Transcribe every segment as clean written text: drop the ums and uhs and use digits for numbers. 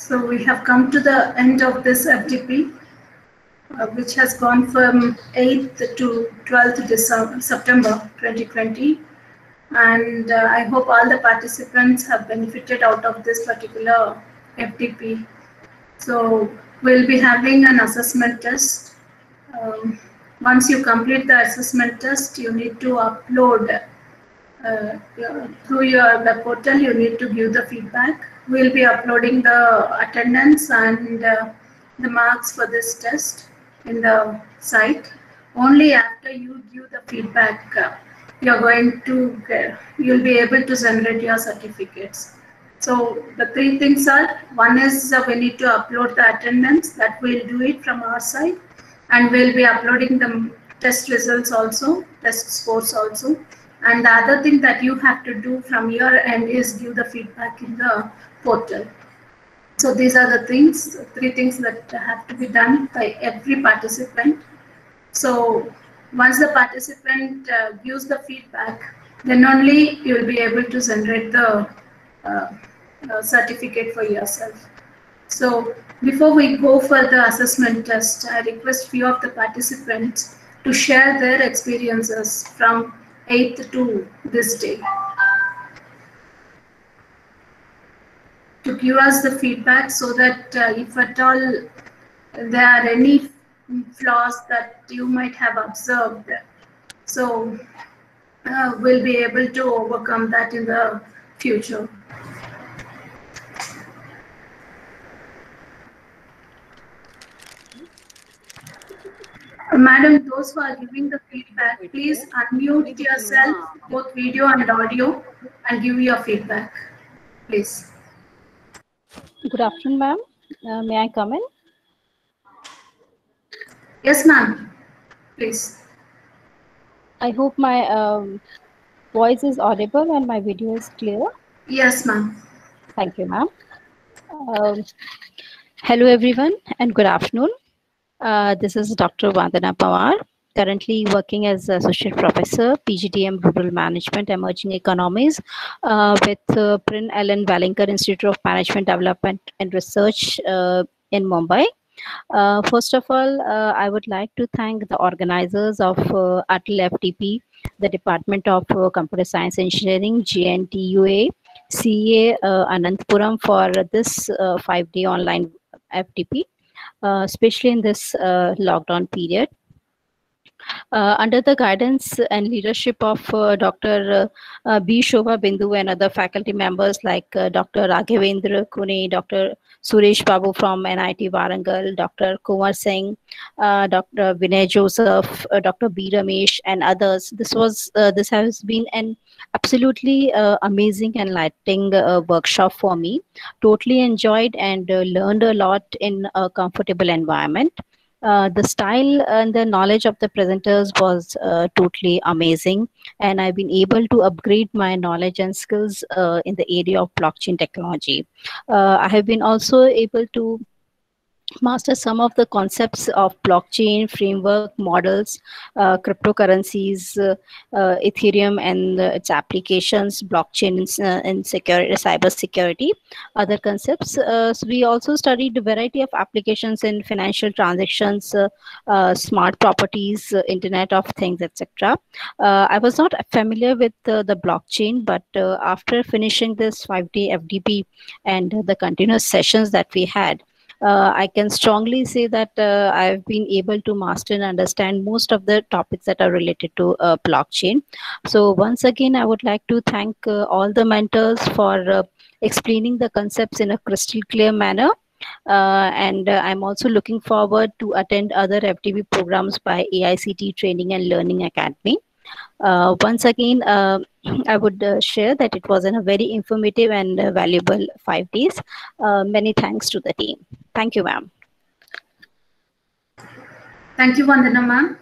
So we have come to the end of this FDP, which has gone from 8th to 12th September 2020. And I hope all the participants have benefited out of this particular FDP. So we'll be having an assessment test. Once you complete the assessment test, you need to upload through your web portal. You need to give the feedback. We'll be uploading the attendance and the marks for this test in the site. Only after you give the feedback, you'll be able to generate your certificates. So the three things are: one is we need to upload the attendance. That we'll do it from our side, and we'll be uploading the test results also, test scores also. And the other thing that you have to do from your end is give the feedback in the portal. So these are the things, three things that have to be done by every participant. So once the participant gives the feedback, then only you will be able to generate the certificate for yourself. So before we go for the assessment test, I request few of the participants to share their experiences from 8th to this day, to give us the feedback, so that if at all there are any flaws that you might have observed, so we'll be able to overcome that in the future. Madam, those who are giving the feedback, please unmute yourself, both video and audio, and give your feedback, please. Good afternoon, ma'am. May I come in? Yes, ma'am. Please. I hope my voice is audible and my video is clear. Yes, ma'am. Thank you, ma'am. Hello, everyone, and good afternoon. This is Dr. Vandana Pawar, currently working as Associate Professor, PGDM Rural Management, Emerging Economies, with Prin Ellen Wallinger Institute of Management Development and Research in Mumbai. First of all, I would like to thank the organizers of ATL FTP, the Department of Computer Science Engineering, JNTUA, CA Anantpuram, for this 5-day online FTP. Especially in this lockdown period. Under the guidance and leadership of Dr. B. Shobha Bindu and other faculty members like Dr. Raghavendra Kune, Dr. Suresh Babu from NIT Warangal, Dr. Kumar Singh, Dr. Vinay Joseph, Dr. B. Ramesh, and others. This has been an absolutely amazing and enlightening workshop for me. Totally enjoyed and learned a lot in a comfortable environment. The style and the knowledge of the presenters was totally amazing, and I've been able to upgrade my knowledge and skills in the area of blockchain technology. I have been also able to master some of the concepts of blockchain framework models, cryptocurrencies, Ethereum and its applications, blockchain in security, cyber security, other concepts. So we also studied a variety of applications in financial transactions, smart properties, Internet of Things, etc. I was not familiar with the blockchain, but after finishing this 5-day FDP and the continuous sessions that we had, I can strongly say that I've been able to master and understand most of the topics that are related to blockchain. So once again, I would like to thank all the mentors for explaining the concepts in a crystal clear manner. And I'm also looking forward to attend other FTP programs by AICT Training and Learning Academy. Once again, I would share that it was a very informative and valuable 5 days. Many thanks to the team. Thank you, ma'am. Thank you, Vandana ma'am.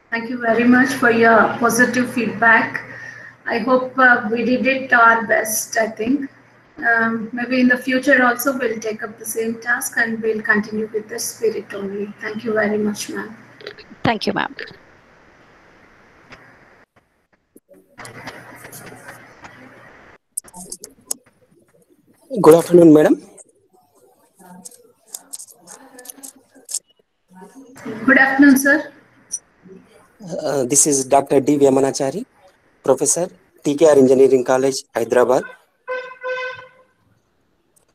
Thank you very much for your positive feedback. I hope we did it our best, I think. Maybe in the future also we'll take up the same task and we'll continue with this spirit only. Thank you very much, ma'am. Thank you, ma'am. Good afternoon, madam. This is Dr. D. Vyamanachari, Professor, TKR Engineering College, Hyderabad.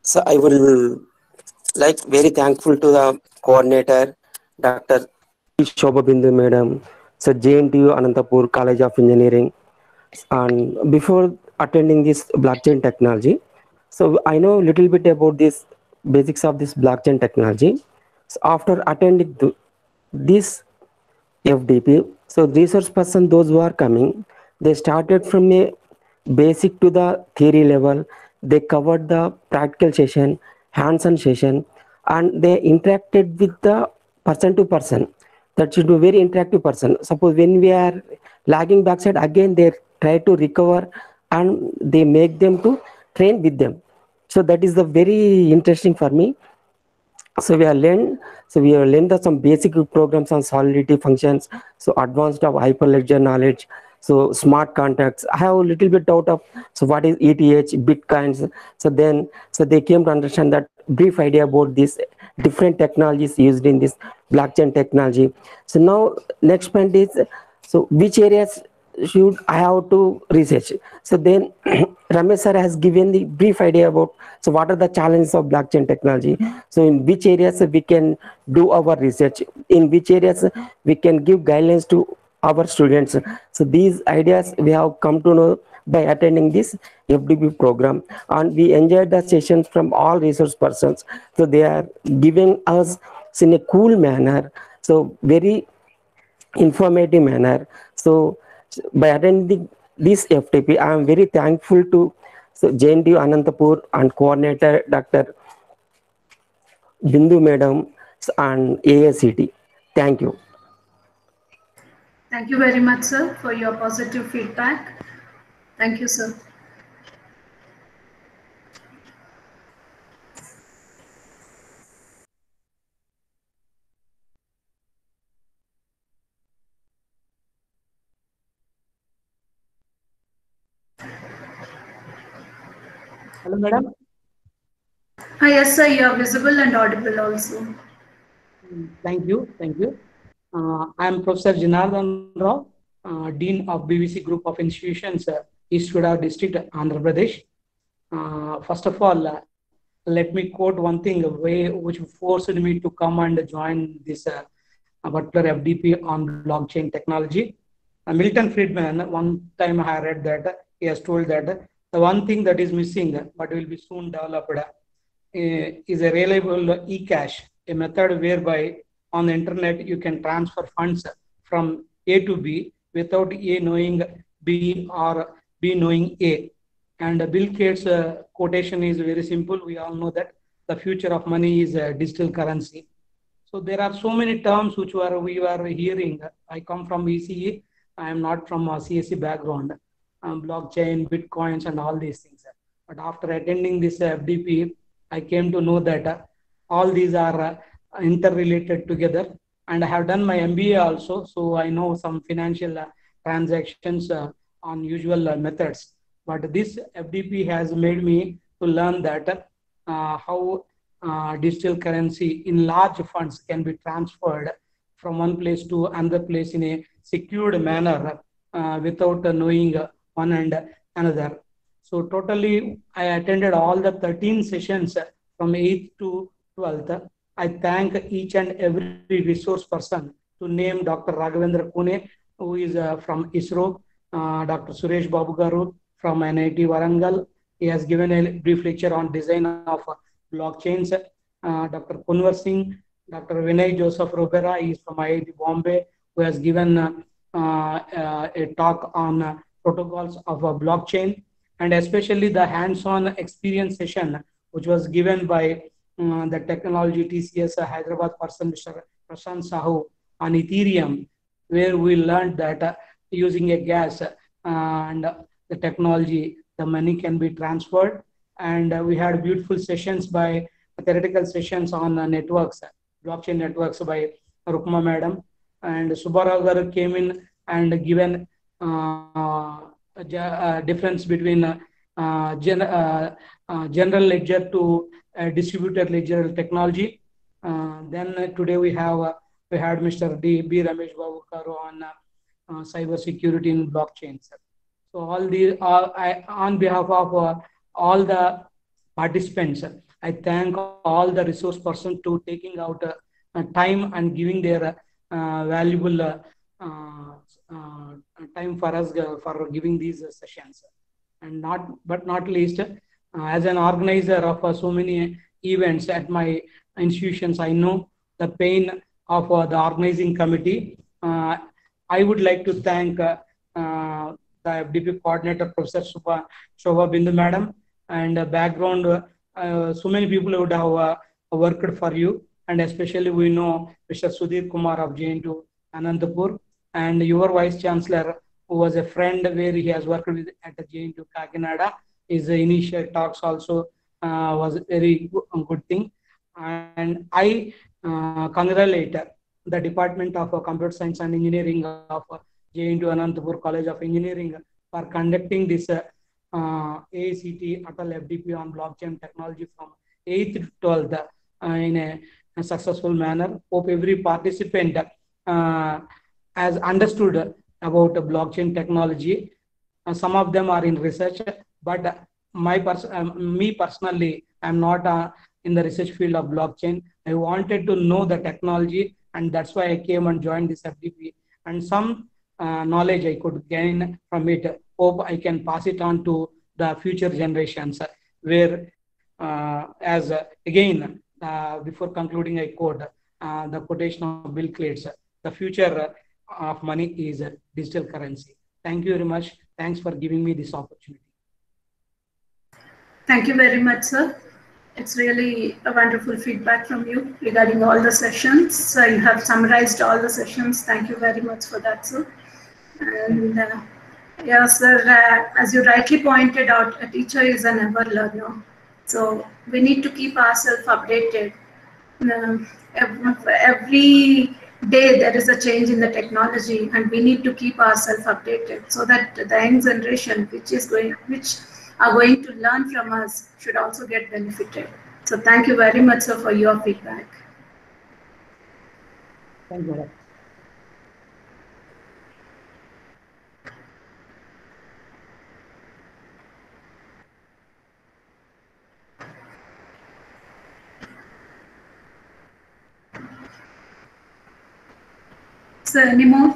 So I will very thankful to the coordinator, Dr. Shobha Bindu Madam, so JNTU Anantapur College of Engineering. And before attending this blockchain technology, so I know a little bit about this basics of this blockchain technology. So after attending this FDP. So research person, those who are coming, they started from a basic to the theory level. They covered the practical session, hands-on session, and they interacted with the person to person. That should be very interactive person. Suppose when we are lagging backside, again they try to recover and they make them to train with them. So that is the very interesting for me. So we have learned some basic programs on solidity functions, so advanced of hyperledger knowledge, so smart contracts. I have a little bit doubt of so what is ETH, bitcoins. So they came to understand that brief idea about these different technologies used in this blockchain technology. So now next point is, so which areas should I have to research? So then Ramesh sir has given the brief idea about so what are the challenges of blockchain technology. So in which areas we can do our research, in which areas we can give guidelines to our students. So these ideas we have come to know by attending this FDP program, and we enjoyed the sessions from all resource persons. So they are giving us in a cool manner, so very informative manner. So by attending this FTP, I am very thankful to JNTU Anantapur and coordinator Dr. Bindu Madam and AACT. Thank you. Thank you very much, sir, for your positive feedback. Thank you, sir. Hello, madam. Yes, sir, you are visible and audible also. Thank you. Thank you. I am Professor Janardhan Rao, Dean of BBC Group of Institutions, East Godavari District, Andhra Pradesh. First of all, let me quote one thing which forced me to come and join this particular FDP on blockchain technology. Milton Friedman, one time I read that, he has told that the one thing that is missing but will be soon developed is a reliable e-cash, a method whereby on the internet you can transfer funds from A to B without A knowing B or B knowing A. And Bill Gates' quotation is very simple. We all know that the future of money is digital currency. So there are so many terms which we were hearing. I come from ECE. I am not from a CSE background. Blockchain, bitcoins, and all these things. But after attending this FDP, I came to know that all these are interrelated together. And I have done my MBA also, so I know some financial transactions on usual methods. But this FDP has made me to learn that how digital currency in large funds can be transferred from one place to another place in a secured manner without knowing one and another. So totally, I attended all the 13 sessions from 8th to 12th. I thank each and every resource person, to name Dr. Raghavendra Pune, who is from ISRO, Dr. Suresh Babu Garu from NIT Warangal. He has given a brief lecture on design of blockchains. Dr. Kunwar Singh, Dr. Vinay Joseph Robera, he is from IIT Bombay, who has given a talk on protocols of a blockchain, and especially the hands-on experience session, which was given by the technology TCS Hyderabad person, Mr. Prashant Sahu, on Ethereum, where we learned that using a gas and the technology, the money can be transferred. And we had beautiful sessions by theoretical sessions on networks, blockchain networks by Rukma Madam. And Subbarao Garu came in and given a difference between general ledger to distributed ledger technology. Then today we had Mr. D. B. Ramesh Babu Karu on cyber security in blockchain, sir. So on behalf of all the participants, I thank all the resource persons to taking out time and giving their valuable time for us for giving these sessions. And not least, as an organizer of so many events at my institutions, I know the pain of the organizing committee. I would like to thank the FDP coordinator, Professor Shobha Bindu Madam, and background. So many people would have worked for you, and especially we know Mr. Sudhir Kumar of JNU Anantapur, and your Vice Chancellor, who was a friend where he has worked with at the JNU Kakinada. His initial talks also was very good thing. And I congratulate the Department of Computer Science and Engineering of JNU Anantapur College of Engineering for conducting this AICT Atal FDP on blockchain technology from 8th to 12th in a successful manner. Hope every participant has understood about blockchain technology. Some of them are in research, but me personally, I'm not in the research field of blockchain. I wanted to know the technology, and that's why I came and joined this FDP. And some knowledge I could gain from it. Hope I can pass it on to the future generations. Where, again, before concluding, I quote the quotation of Bill Gates: "The future of money is digital currency." Thank you very much. Thanks for giving me this opportunity. Thank you very much, sir. It's really a wonderful feedback from you regarding all the sessions. You have summarized all the sessions. Thank you very much for that, sir. And yes, sir, as you rightly pointed out, a teacher is an ever learner. So we need to keep ourselves updated. Every day there is a change in the technology, and we need to keep ourselves updated so that the young generation, which are going to learn from us, should also get benefited. So thank you very much, sir, for your feedback. Thank you. Sir, any more?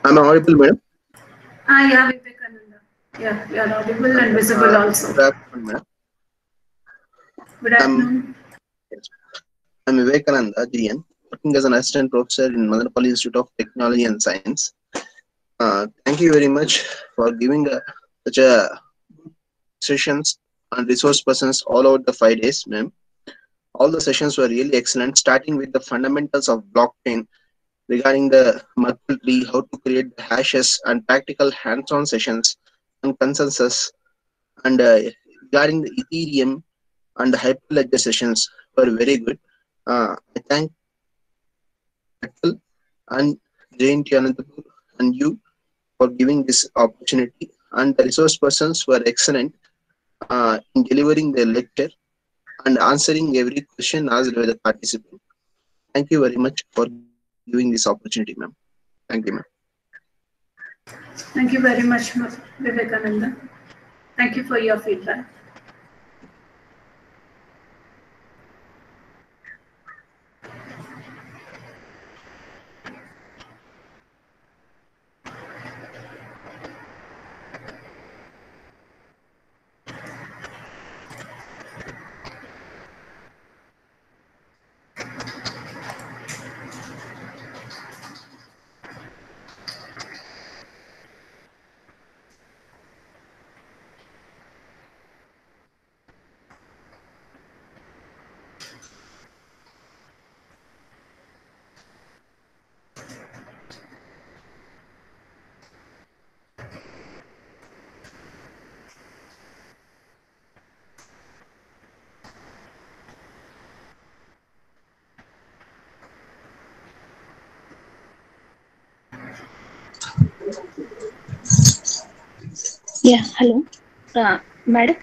Am I audible, madam? Yeah, Vivekananda. Yeah, you are audible and visible also. Good afternoon, madam. Good afternoon. I'm Vivekananda, GN, working as an assistant professor in Madanapalli Institute of Technology and Science. Thank you very much for giving such a sessions and resource persons all over the 5 days, ma'am. All the sessions were really excellent, starting with the fundamentals of blockchain, regarding the Merkle tree, how to create the hashes, and practical hands-on sessions on consensus, and regarding the Ethereum and the Hyperledger sessions were very good. I thank Merkle and JNT Anantapur and you for giving this opportunity, and the resource persons were excellent in delivering their lecture and answering every question asked by the participant. Thank you very much for giving this opportunity, ma'am. Thank you, ma'am. Thank you very much, Vivekananda. Thank you for your feedback. Yeah, hello. Madam?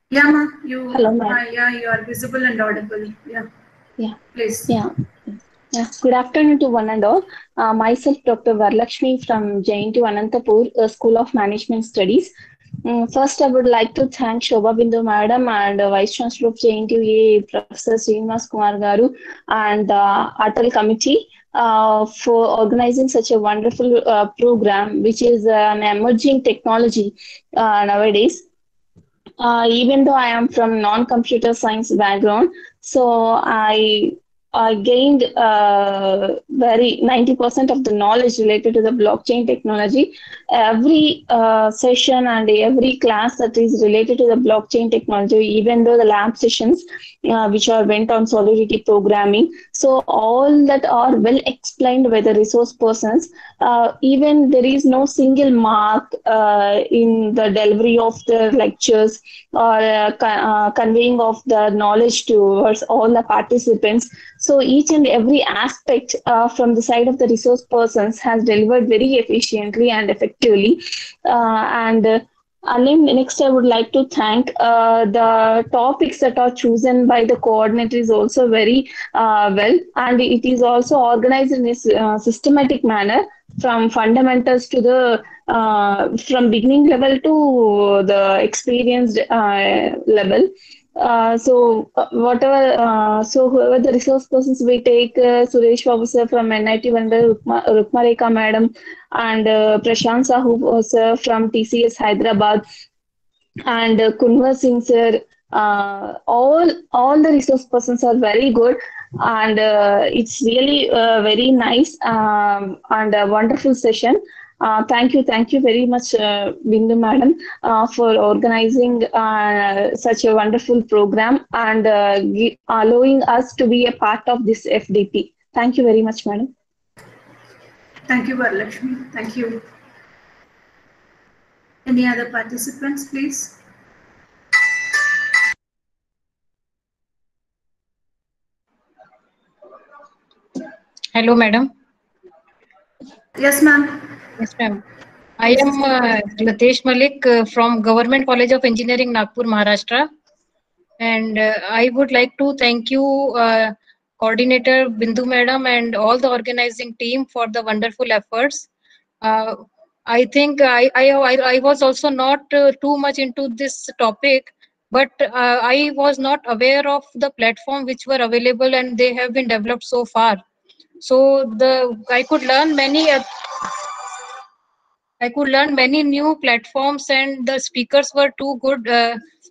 Yeah, ma'am. You, Hello, madam. yeah, you are visible and audible. Yeah, Yeah, please. yeah. Yeah. Good afternoon to one and all. Myself, Dr. Varlakshmi from JNT Anantapur School of Management Studies. First, I would like to thank Shobha Bindu Madam and Vice Chancellor of JNTUA, Professor Srinivas Kumar Garu, and the Atal Committee for organizing such a wonderful program, which is an emerging technology nowadays. Even though I am from non-computer science background, so I gained very 90% of the knowledge related to the blockchain technology. Every session and every class that is related to the blockchain technology, even though the lab sessions which are went on Solidity programming, so all that are well explained by the resource persons. Even there is no single mark in the delivery of the lectures or conveying of the knowledge towards all the participants. So each and every aspect from the side of the resource persons has delivered very efficiently and effectively. And then next, I would like to thank the topics that are chosen by the coordinator is also very well, and it is also organized in a systematic manner from fundamentals to the from beginning level to the experienced level. So whoever the resource persons we take, Suresh Babu sir from NIT Vendor, Rukma Rekha madam, and Prashant Sahu sir from TCS Hyderabad, and Kunwar Singh sir. All the resource persons are very good, and it's really very nice and a wonderful session. Thank you very much, Bindu Madam, for organizing such a wonderful program and allowing us to be a part of this FDP. Thank you very much, Madam. Thank you, Varlakshmi. Thank you. Any other participants, please? Hello, madam. Yes, ma'am. Yes, ma'am. I am Latesh Malik from Government College of Engineering, Nagpur, Maharashtra. And I would like to thank you, Coordinator Bindu Madam, and all the organizing team for the wonderful efforts. I think I was also not too much into this topic, but I was not aware of the platform which were available and they have been developed so far. So I could learn many new platforms, and the speakers were too good,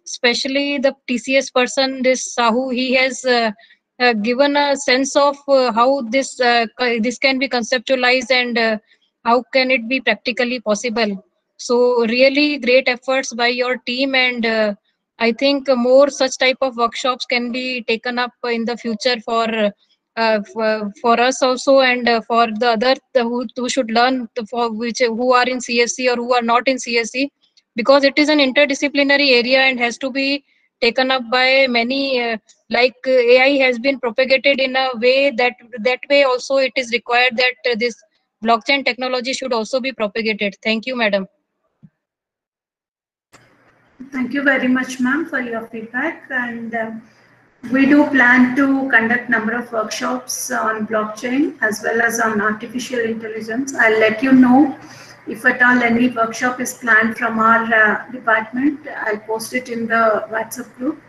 especially the TCS person, this Sahu. He has given a sense of how this can be conceptualized and how can it be practically possible. So really great efforts by your team, and I think more such type of workshops can be taken up in the future for us also, and for the other who should learn, for which who are in CSC or who are not in CSC, because it is an interdisciplinary area and has to be taken up by many. AI has been propagated in a way that way also it is required that this blockchain technology should also be propagated. Thank you, madam. Thank you very much, ma'am, for your feedback. And we do plan to conduct number of workshops on blockchain as well as on artificial intelligence. I'll let you know if at all any workshop is planned from our department. I'll post it in the WhatsApp group.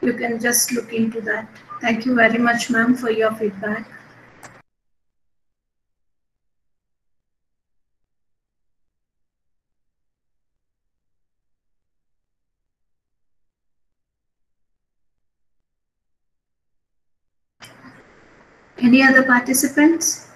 You can just look into that. Thank you very much, ma'am, for your feedback. Any other participants?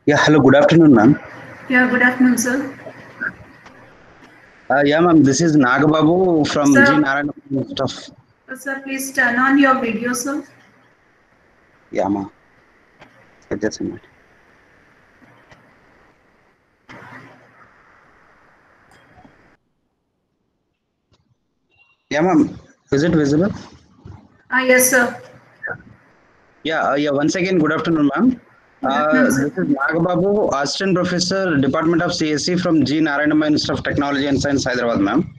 Yeah, hello, good afternoon, ma'am. Yeah, good afternoon, sir. Yeah, ma'am, this is Nagababu from Sir. G. Narayana stuff. Sir, please turn on your video, sir. Yeah, ma'am. Just a minute. Yeah, ma'am. Is it visible? Yes, sir. Yeah, once again, good afternoon, ma'am. This is Nagababu, Assistant Professor, Department of CSE from G. Narayanamma Institute of Technology and Science, Hyderabad, ma'am.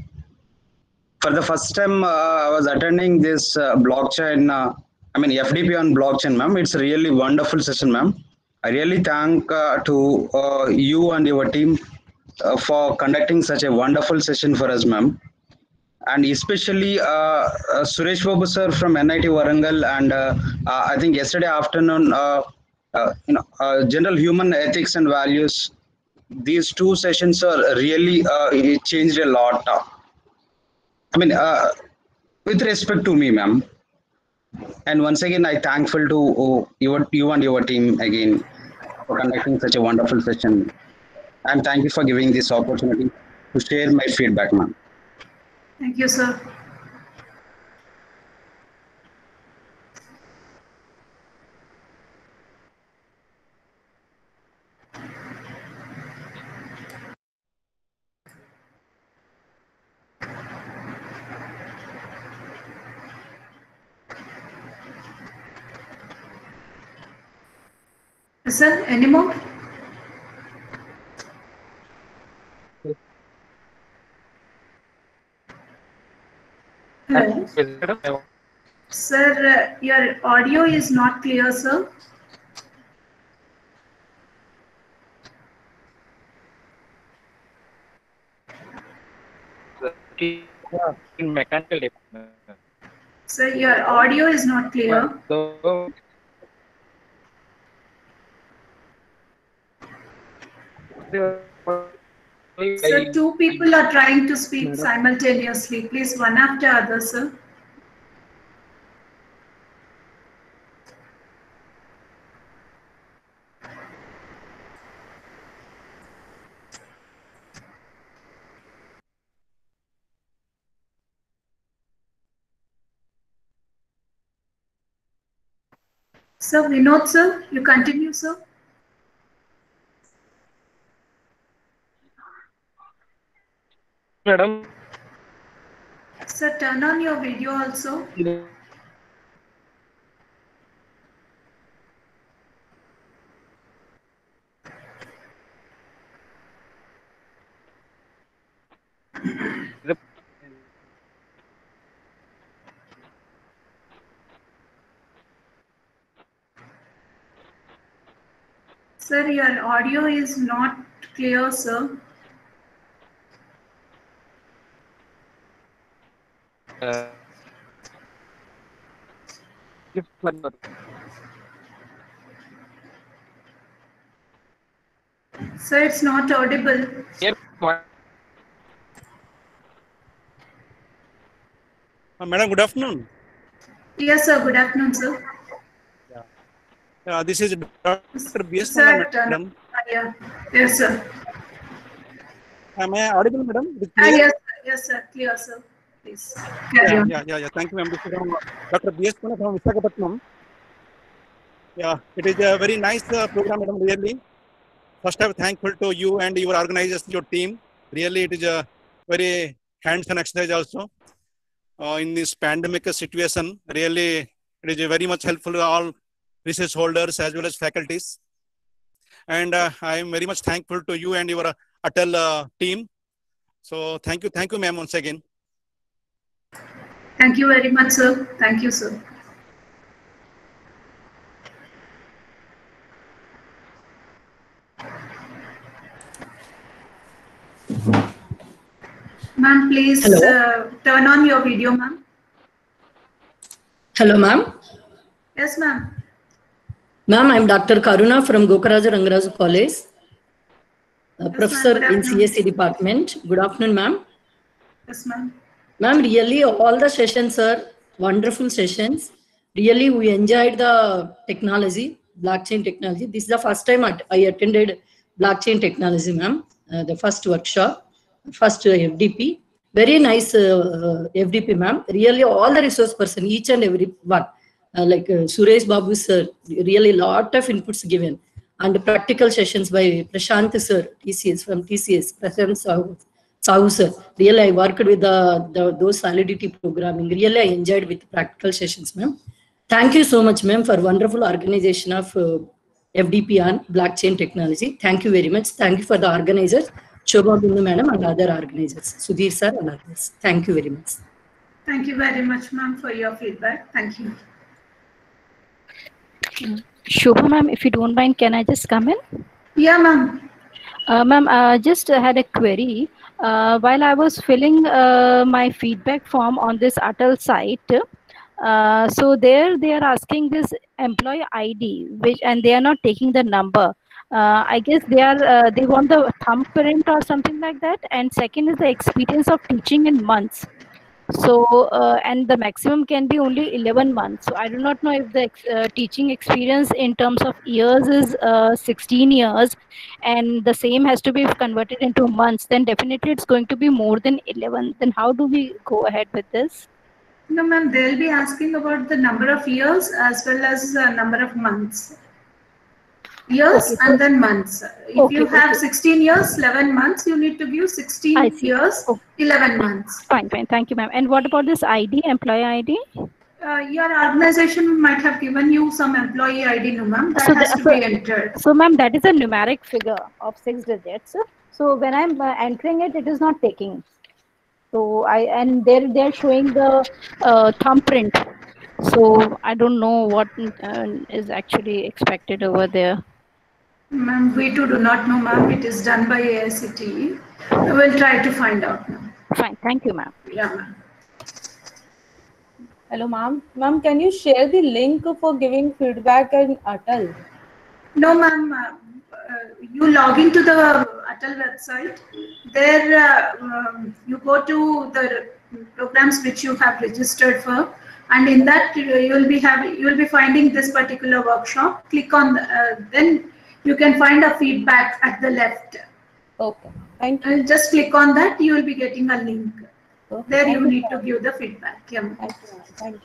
For the first time, I was attending this blockchain, FDP on blockchain, ma'am. It's a really wonderful session, ma'am. I really thank to you and your team for conducting such a wonderful session for us, ma'am. And especially Suresh Babu sir from NIT Warangal, and I think yesterday afternoon, general human ethics and values. These two sessions are really it changed a lot. With respect to me, ma'am. And once again, I thankful to you and your team again for conducting such a wonderful session. And thank you for giving this opportunity to share my feedback, ma'am. Thank you, sir. Sir, any more? Hello. Sir, your audio is not clear, sir. In mechanical department. Sir, your audio is not clear. Sir, two people are trying to speak simultaneously. Please, one after other, sir. Sir, Vinod, sir, you continue, sir. Madam. Sir, turn on your video also. Sir, your audio is not clear, sir. Sir, it's not audible. Madam, good afternoon. Yes, sir. Good afternoon, sir. This is Dr. B.S. Sir, Madam. Yeah. Yes, sir. Am I audible, madam? Yes, sir. Clear, sir. Please. Yeah. Thank you, ma'am. This is Dr. B.S. from Visakhapatnam. Yeah, it is a very nice program, madam, really. First, I'm thankful to you and your organizers, your team. Really, it is a very hands-on exercise also. In this pandemic situation, really, it is very much helpful to all research holders as well as faculties. And I am very much thankful to you and your Atal team. So thank you, ma'am, once again. Thank you very much, sir. Thank you, sir. Ma'am, please turn on your video, ma'am. Hello, ma'am. Yes, ma'am. Ma'am, I'm Dr. Karuna from Gokaraja Rangarazu College, professor in CSE department. Good afternoon, ma'am. Yes, ma'am. Ma'am, really all the sessions are wonderful sessions. Really, we enjoyed the technology, blockchain technology. This is the first time I attended blockchain technology, ma'am. The first workshop, first FDP. Very nice FDP, ma'am. Really, all the resource person, each and every one. Like Suresh Babu sir, really lot of inputs given, and practical sessions by Prashant sir, TCS from TCS, Prashant Sahu, Sahu sir. Really, I worked with those Solidity programming. Really, I enjoyed with practical sessions, ma'am. Thank you so much, ma'am, for wonderful organization of FDP on blockchain technology. Thank you very much. Thank you for the organizers, Shobha Bindu madam and other organizers, Sudhir sir and others. Thank you very much. Thank you very much, ma'am, for your feedback. Thank you. Shobha ma'am, if you don't mind, can I just come in? Yeah, ma'am. Ma'am, just had a query. While I was filling my feedback form on this Atal site, so there they are asking this employee ID, and they are not taking the number. I guess they want the thumbprint or something like that. And second is the experience of teaching in months. So and the maximum can be only 11 months. So I do not know if the teaching experience in terms of years is 16 years, and the same has to be converted into months. Then definitely it's going to be more than 11. Then how do we go ahead with this? No, ma'am, they'll be asking about the number of years as well as number of months. Years Okay, and then months. If okay, you have okay. 16 years, 11 months, you need to give 16 years, Oh, 11 months. fine. Thank you, ma'am. And what about this ID, employee ID? Your organization might have given you some employee ID, no, ma'am. That has to be entered. So, ma'am, that is a numeric figure of 6 digits. So when I'm entering it, it is not taking. So they're showing the thumbprint. So I don't know what is actually expected over there. Ma'am, we too do not know, ma'am. It is done by AICTE. We'll try to find out, ma'am. Fine. Thank you, ma'am. Yeah, ma'am. Hello, ma'am. Ma'am, can you share the link for giving feedback in Atal? No, ma'am. You log into the Atal website. There, you go to the programs which you have registered for, and in that you'll be finding this particular workshop. Click on then you can find a feedback at the left. Okay. Thank you. Just click on that. You will be getting a link. Okay. There you need to give the feedback. Yeah, ma'am. Thank you. Thank you.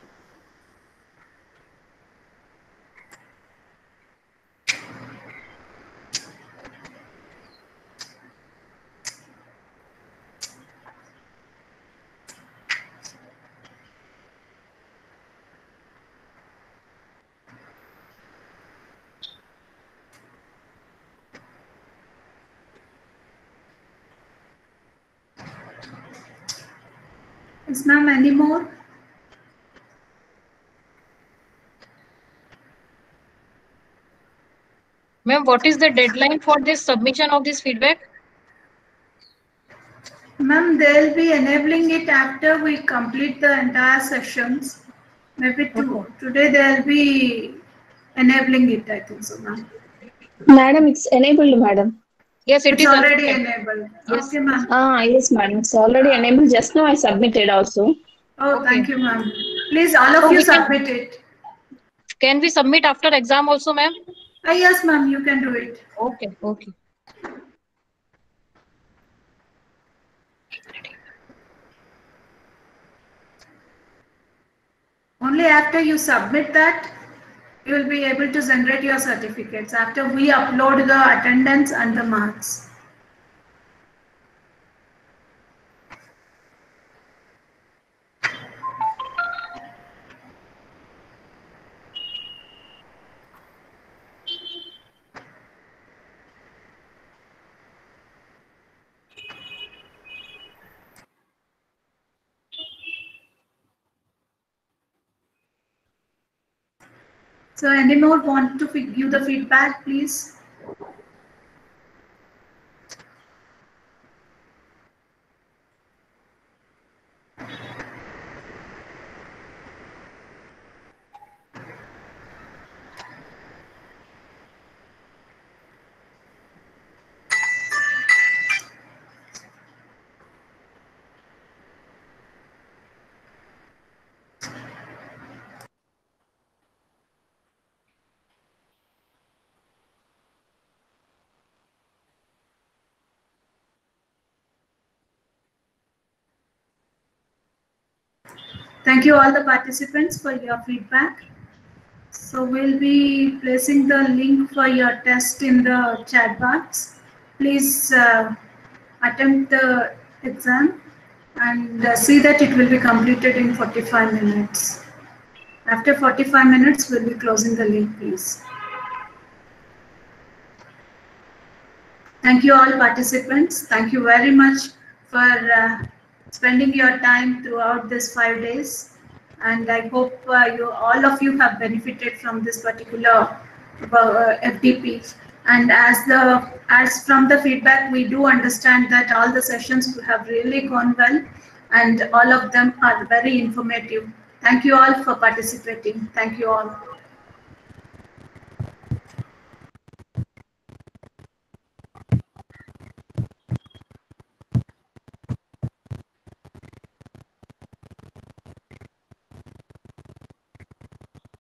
Is ma'am any more? Ma'am, what is the deadline for this submission of this feedback? Ma'am, they'll be enabling it after we complete the entire sessions. Maybe today they'll be enabling it, I think so, ma'am. Madam, it's enabled, madam. Yes, It's already enabled. Yes. Okay, ma'am. Yes, madam. It's already enabled. Just now I submitted also. Oh, thank you, ma'am. Please, all of you submit it. Can we submit after exam also, ma'am? Yes, ma'am, you can do it. Okay, okay. Only after you submit that, you will be able to generate your certificates after we upload the attendance and the marks. So any more want to give the feedback, please? Thank you all the participants for your feedback. So we'll be placing the link for your test in the chat box. Please attempt the exam, and see that it will be completed in 45 minutes. After 45 minutes, we'll be closing the link, please. Thank you all participants. Thank you very much for spending your time throughout these 5 days. And I hope all of you have benefited from this particular FDP. And as from the feedback, we do understand that all the sessions have really gone well, and all of them are very informative. Thank you all for participating. Thank you all.